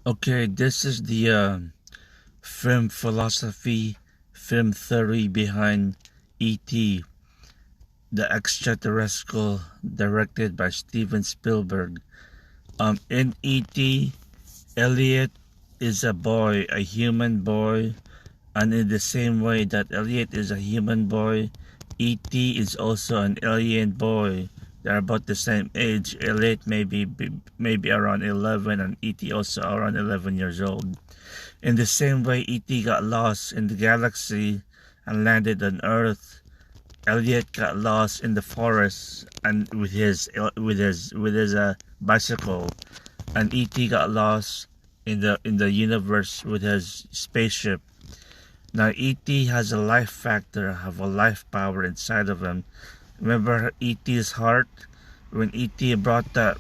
Okay, this is the film philosophy, film theory behind E.T., the extraterrestrial, directed by Steven Spielberg. In E.T., Elliot is a boy, a human boy, and in the same way that Elliot is a human boy, E.T. is also an alien boy. They're about the same age. Elliot maybe around 11, and E.T. also around 11 years old. In the same way E.T. got lost in the galaxy and landed on Earth, Elliot got lost in the forest and with his bicycle, and E.T. got lost in the universe with his spaceship. Now E.T. has a life factor, have a life power inside of him. Remember E.T.'s heart? When E.T. brought that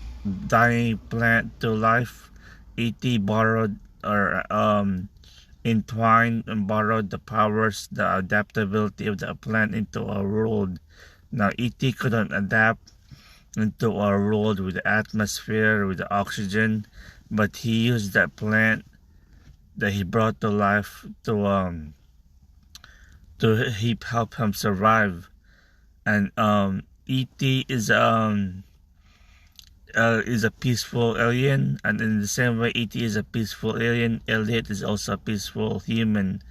dying plant to life, E.T. borrowed or entwined and borrowed the powers, the adaptability of the plant into our world. Now E.T. couldn't adapt into our world with the atmosphere, with the oxygen, but he used that plant that he brought to life to help him survive. And E.T. is a peaceful alien, and in the same way E.T. is a peaceful alien, Elliot is also a peaceful human.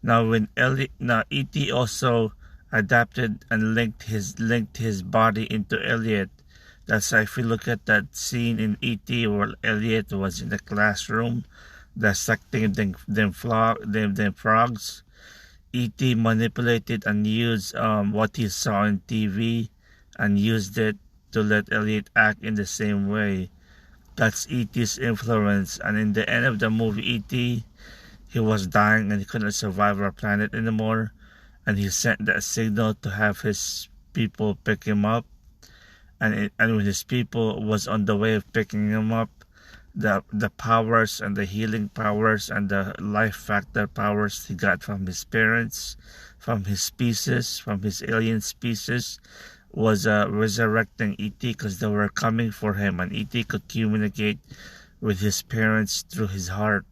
Now E.T. also adapted and linked his body into Elliot. That's why if you look at that scene in E.T. where Elliot was in the classroom dissecting them frogs, E.T. manipulated and used what he saw on TV and used it to let Elliot act in the same way. That's E.T.'s influence, and in the end of the movie, E.T., he was dying and he couldn't survive our planet anymore, and he sent that signal to have his people pick him up, and when his people was on the way of picking him up, the powers and the healing powers and the life factor powers he got from his parents, from his species, from his alien species, was resurrecting E.T. because they were coming for him, and E.T. could communicate with his parents through his heart.